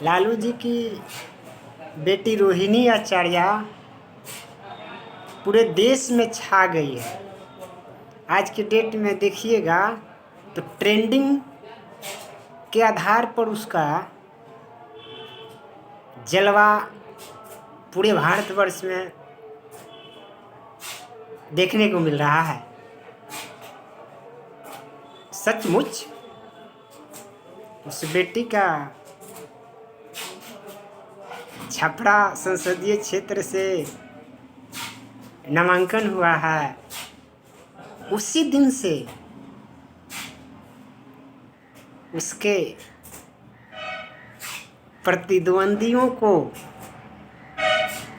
लालू जी की बेटी रोहिणी आचार्य पूरे देश में छा गई है। आज के डेट में देखिएगा तो ट्रेंडिंग के आधार पर उसका जलवा पूरे भारतवर्ष में देखने को मिल रहा है। सचमुच उस बेटी का छपरा संसदीय क्षेत्र से नामांकन हुआ है। उसी दिन से उसके प्रतिद्वंदियों को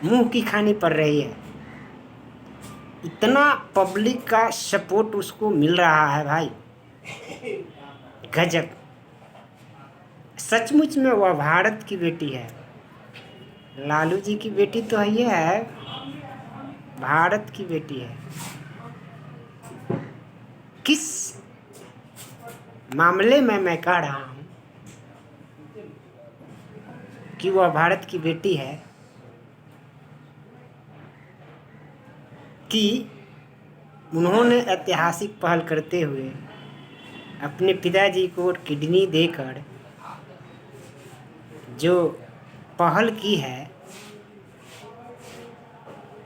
मुंह की खानी पड़ रही है। इतना पब्लिक का सपोर्ट उसको मिल रहा है भाई, गजब। सचमुच में वह भारत की बेटी है। लालू जी की बेटी तो ये है, भारत की बेटी है। किस मामले में मैं कह रहा हूँ कि वह भारत की बेटी है कि उन्होंने ऐतिहासिक पहल करते हुए अपने पिताजी को किडनी देकर जो पहल की है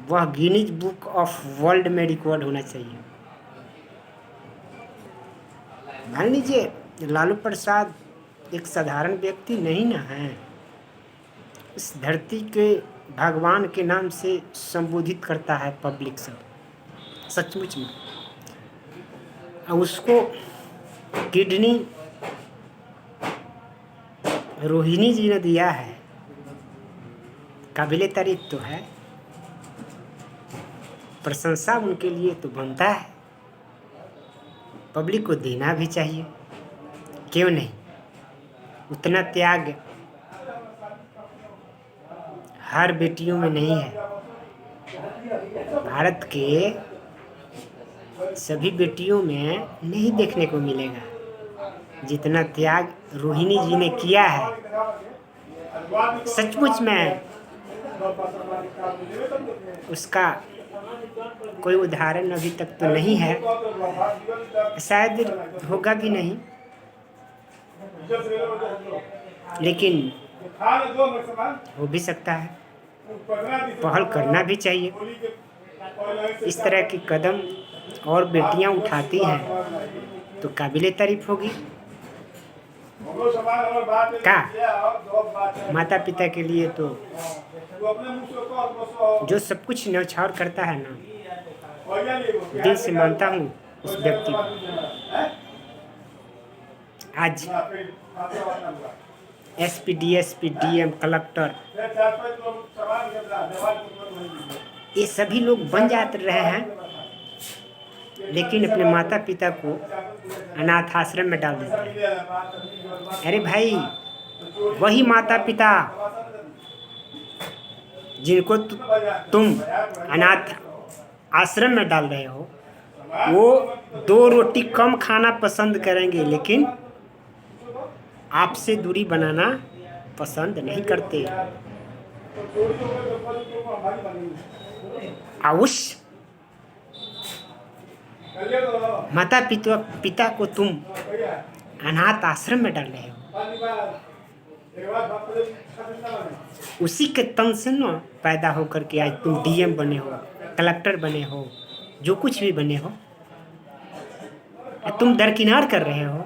वह गिनीज बुक ऑफ वर्ल्ड में रिकॉर्ड होना चाहिए। मान लीजिए लालू प्रसाद एक साधारण व्यक्ति नहीं ना है, इस धरती के भगवान के नाम से संबोधित करता है पब्लिक सब। सचमुच में उसको किडनी रोहिणी जी ने दिया है, काबिले तारीफ तो है, प्रशंसा उनके लिए तो बनता है। पब्लिक को देना भी चाहिए, क्यों नहीं। उतना त्याग हर बेटियों में नहीं है। भारत के सभी बेटियों में नहीं देखने को मिलेगा जितना त्याग रोहिणी जी ने किया है। सचमुच में उसका कोई उदाहरण अभी तक तो नहीं है, शायद होगा भी नहीं, लेकिन हो भी सकता है। पहल करना भी चाहिए। इस तरह की कदम और बेटियां उठाती हैं तो काबिले तारीफ होगी। का माता पिता के लिए तो जो सब कुछ न्यौछावर करता है ना, दिल से मानता हूँ उस व्यक्ति को। आज एसपी, डीएसपी, डीएम, कलेक्टर, ये सभी लोग बन जाते रहे हैं, लेकिन अपने माता पिता को अनाथ आश्रम में डाल देते हैं। अरे भाई, वही माता पिता जिनको तुम अनाथ आश्रम में डाल रहे हो, वो 2 रोटी कम खाना पसंद करेंगे, लेकिन आपसे दूरी बनाना पसंद नहीं करते। उस माता पिता को तुम अनाथ आश्रम में डाल रहे हो, उसी के तन से न पैदा होकर के आज तुम डीएम बने हो, कलेक्टर बने हो, जो कुछ भी बने हो, तुम दरकिनार कर रहे हो।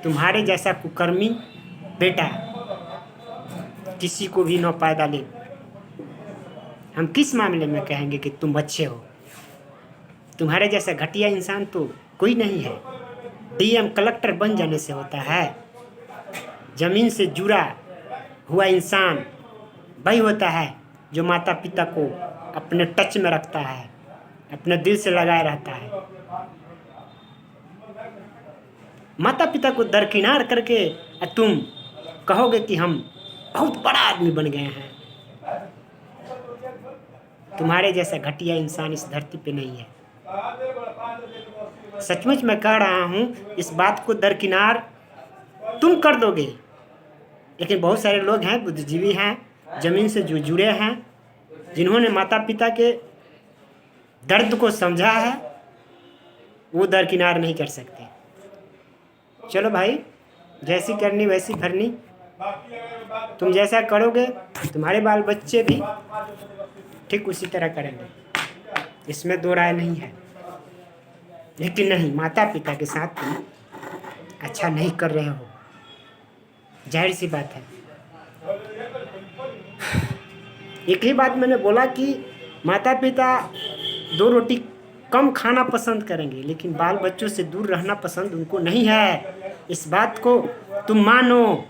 तुम्हारे जैसा कुकर्मी बेटा किसी को भी न पैदा ले। हम किस मामले में कहेंगे कि तुम अच्छे हो? तुम्हारे जैसा घटिया इंसान तो कोई नहीं है। डीएम कलेक्टर बन जाने से होता है। जमीन से जुड़ा हुआ इंसान वही होता है जो माता पिता को अपने टच में रखता है, अपने दिल से लगाए रहता है। माता पिता को दरकिनार करके तुम कहोगे कि हम बहुत बड़ा आदमी बन गए हैं। तुम्हारे जैसा घटिया इंसान इस धरती पे नहीं है। सचमुच मैं कह रहा हूँ, इस बात को दरकिनार तुम कर दोगे लेकिन बहुत सारे लोग हैं, बुद्धिजीवी हैं, ज़मीन से जो जुड़े हैं, जिन्होंने माता पिता के दर्द को समझा है, वो दरकिनार नहीं कर सकते। चलो भाई, जैसी करनी वैसी भरनी। तुम जैसा करोगे तुम्हारे बाल बच्चे भी ठीक उसी तरह करेंगे, इसमें दो राय नहीं है। लेकिन नहीं, माता पिता के साथ तुम अच्छा नहीं कर रहे हो, जाहिर सी बात है। एक ही बात मैंने बोला कि माता पिता 2 रोटी कम खाना पसंद करेंगे, लेकिन बाल बच्चों से दूर रहना पसंद उनको नहीं है। इस बात को तुम मानो।